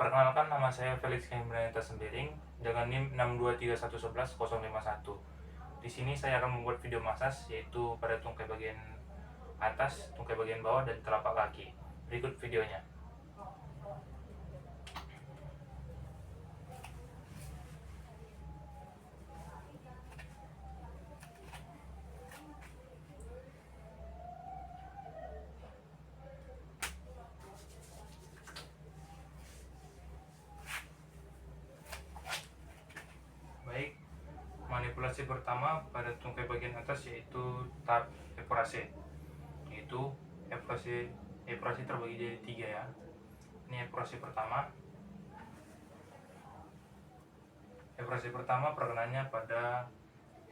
Perkenalkan, nama saya Felix Himranita Sembiring dengan NIM 623111051. Di sini saya akan membuat video massage yaitu pada tungkai bagian atas, tungkai bagian bawah, dan telapak kaki. Berikut videonya. Baik, manipulasi pertama pada tungkai bagian atas yaitu tahap evaporasi. Yaitu evaporasi terbagi jadi 3 ya. Ini evaporasi pertama. Evaporasi pertama perkenannya pada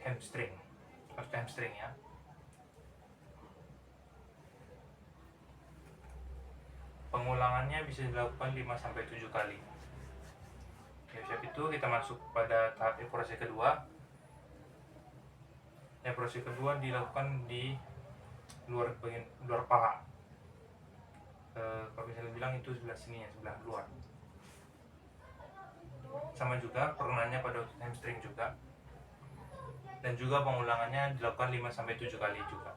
hamstring atau hamstring ya. Pengulangannya bisa dilakukan 5-7 kali. Siap itu kita masuk pada tahap evaporasi kedua. Evaporasi kedua dilakukan di luar paha. Kalau misalnya bilang itu sebelah sini ya, sebelah luar. Sama juga perkenannya pada hamstring juga. Dan juga pengulangannya dilakukan 5-7 kali juga.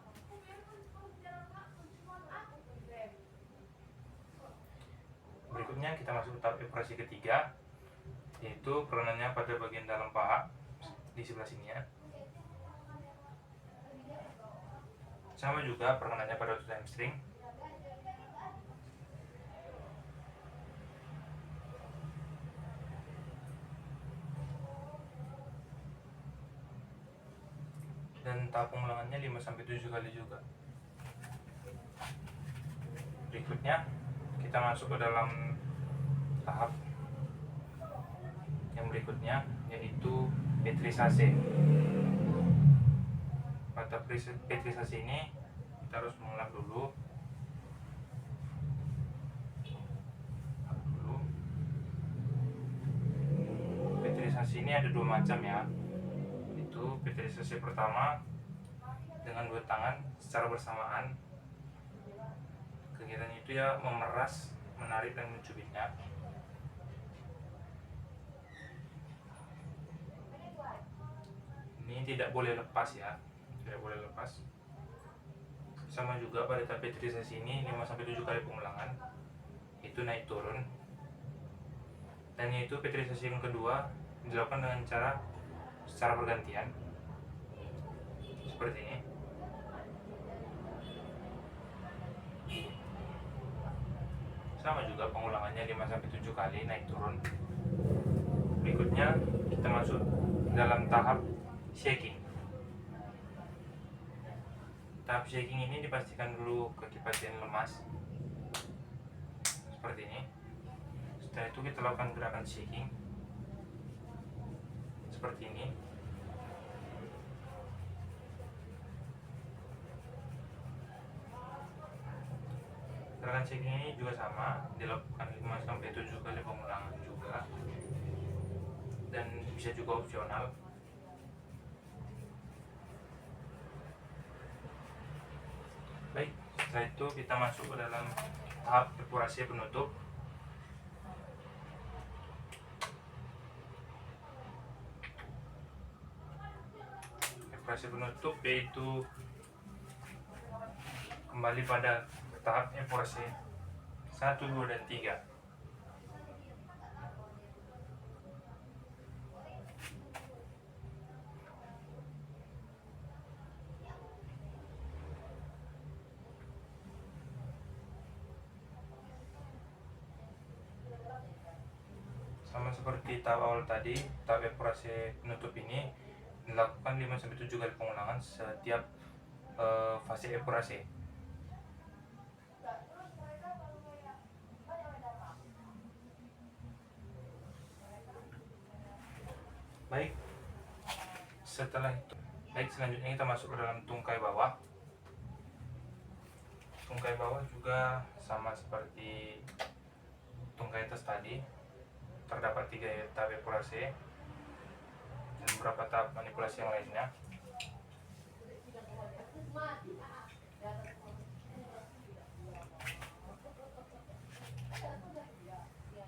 Berikutnya kita masuk ke tahap evaporasi ketiga, yaitu perkenannya pada bagian dalam paha di sebelah sini ya. Sama juga perkenannya pada otot hamstring. Dan tahap pengulangannya 5-7 kali juga. Berikutnya kita masuk ke dalam tahap yang berikutnya, yaitu petrisase. Pada petrisase ini kita harus mengelap dulu. Petrisase ini ada 2 macam ya. Itu petrisase pertama dengan 2 tangan secara bersamaan. Kegiatan itu ya memeras, menarik, dan mencubitnya. Ini tidak boleh lepas ya, tidak boleh lepas. Sama juga pada tahap petrisase ini 5-7 kali pengulangan, itu naik turun. Dan yaitu petrisase yang kedua dilakukan dengan cara secara bergantian seperti ini. Sama juga pengulangannya 5-7 kali naik turun. Berikutnya kita masuk dalam tahap shaking. Tahap shaking ini dipastikan dulu kaki pasien lemas seperti ini. Setelah itu kita lakukan gerakan shaking seperti ini. Gerakan shaking ini juga sama, dilakukan 5-7 kali pengulangan juga, dan bisa juga opsional. Baik, setelah itu kita masuk ke dalam tahap evaporasi penutup. Evaporasi penutup yaitu kembali pada tahap evaporasi 1, 2, dan 3. Sama seperti tahap awal tadi, tahap evaporasi penutup ini dilakukan 5-7 kali pengulangan setiap fase evaporasi. Baik, selanjutnya kita masuk ke dalam tungkai bawah. Tungkai bawah juga sama seperti tungkai atas tadi, terdapat 3 tahap evaporasi dan beberapa tahap manipulasi yang lainnya.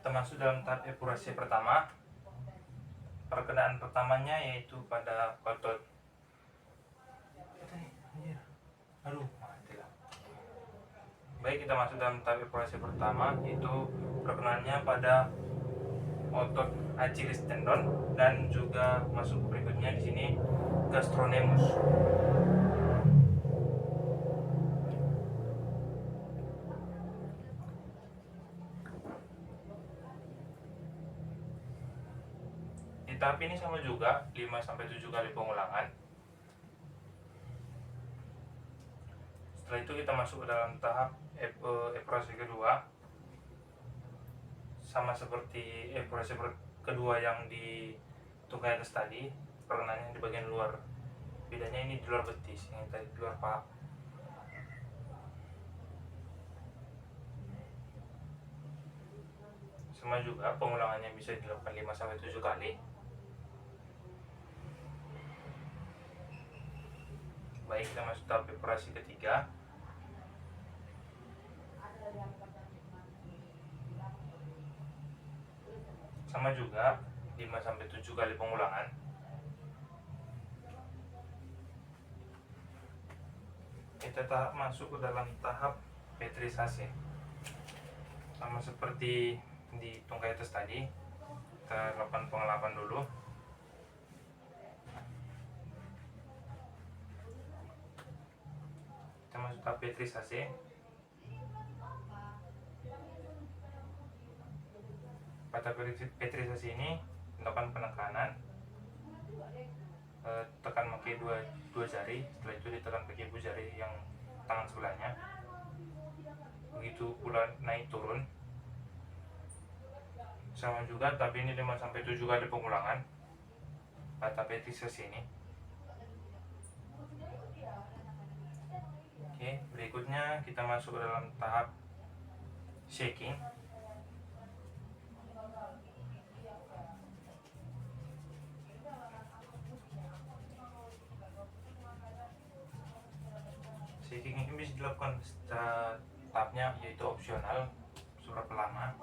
kita masuk dalam tahap epurasi pertama. Perkenaan pertamanya yaitu pada otot. Aduh, matilah. Baik, kita masuk dalam tahap epurasi pertama, yaitu perkenaannya pada otot Achilles tendon dan juga masuk berikutnya di sini gastrocnemius. Di tahap ini sama juga 5-7 kali pengulangan. Setelah itu kita masuk ke dalam tahap epurasi kedua. Sama seperti epurasi kedua yang di tungkai atas tadi, perkenaannya di bagian luar. Bedanya ini di luar betis, yang tadi di luar paha. Sama juga pengulangannya bisa dilakukan 5-7 kali. Baik, kita masuk tahap epurasi ketiga. Sama juga 5-7 kali pengulangan. Kita masuk ke dalam tahap petrisase. Sama seperti di tungkai atas tadi, kita lakukan pengelapan dulu. Kita masuk tahap petrisase. Pada petrisase ini melakukan penekanan, tekan pakai dua jari, setelah itu ditekan pakai ibu jari yang tangan sebelahnya. Begitu pula naik turun. Sama juga, tapi ini 5-7 kali pengulangan pada petrisase ini. Oke, berikutnya kita masuk ke dalam tahap shaking. Shaking ini bisa dilakukan tahapnya, yaitu opsional seberapa lama,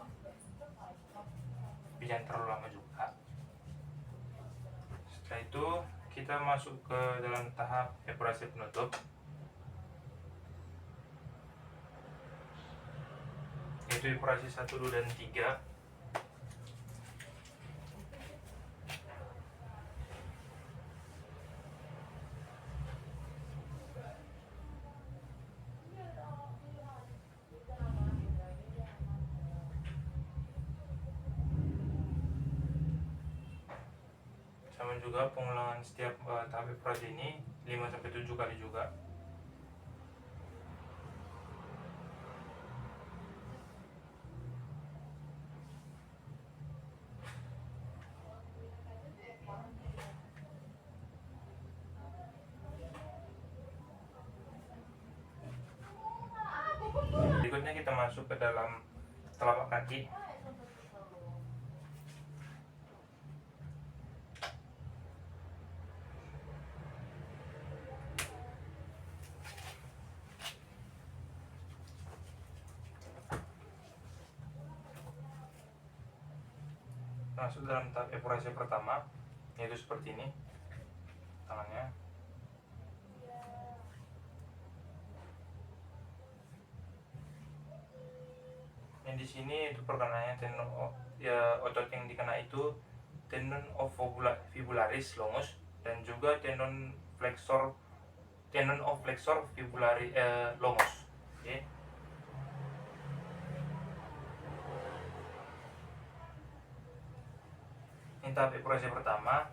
tapi jangan terlalu lama juga. Setelah itu kita masuk ke dalam tahap epurasi penutup, yaitu epurasi 1, 2, dan 3. Sama juga pengulangan setiap tahap epurasi ini 5-7 kali juga. Berikutnya kita masuk ke dalam telapak kaki. Masuk dalam tahap epurasi pertama, yaitu seperti ini tangannya. Yang di sini itu perkenaannya tendon otot yang dikena itu tendon of fibularis longus dan juga tendon of flexor fibularis longus. Okay. Ini tahap epurasi pertama,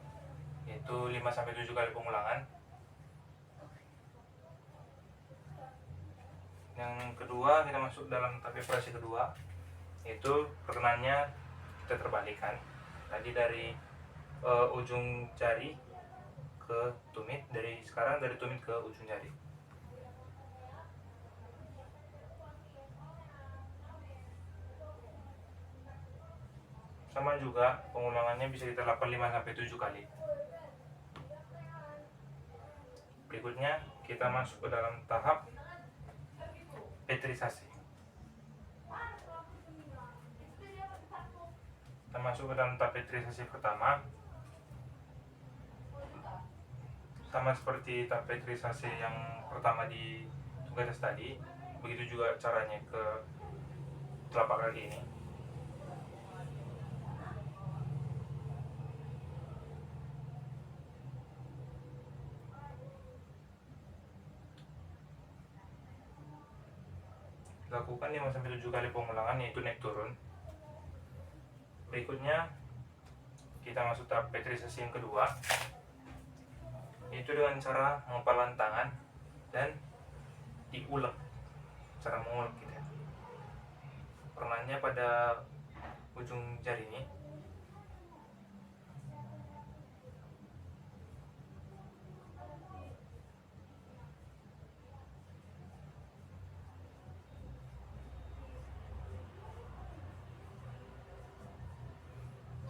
yaitu 5-7 kali pengulangan. Yang kedua, kita masuk dalam tahap epurasi kedua, yaitu perkenaannya kita terbalikkan. Tadi dari ujung jari ke tumit, sekarang dari tumit ke ujung jari. Sama juga pengulangannya bisa kita lakukan 5-7 kali. Berikutnya kita masuk ke dalam tahap petrisase. masuk ke dalam tahap petrisasi pertama. Sama seperti tahap petrisasi yang pertama di tugas tadi, begitu juga caranya ke telapak kaki ini. Lakukan 5-7 kali pengulangan, yaitu naik turun. Berikutnya kita masuk tahap petrisasi yang kedua, yaitu dengan cara mengepalan tangan dan diulek, cara mengulek gitu ya. Permainnya pada ujung jari ini.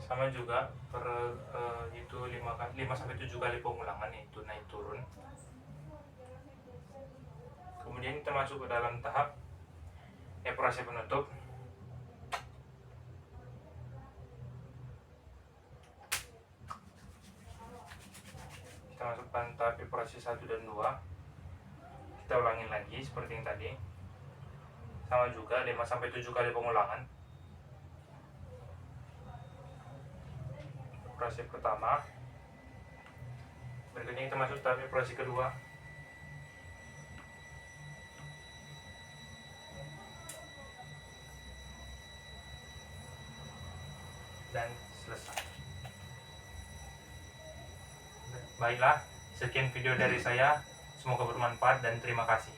Sama juga itu 5-7 kali pengulangan, yaitu naik turun. Kemudian kita masuk ke dalam tahap evaporasi penutup. Kita masukkan tahap evaporasi 1 dan 2. Kita ulangin lagi seperti yang tadi. Sama juga 5-7 kali pengulangan. Evaporasi pertama. Berikutnya kita masuk tahap evaporasi kedua. Dan selesai. Baiklah, sekian video dari saya. Semoga bermanfaat dan terima kasih.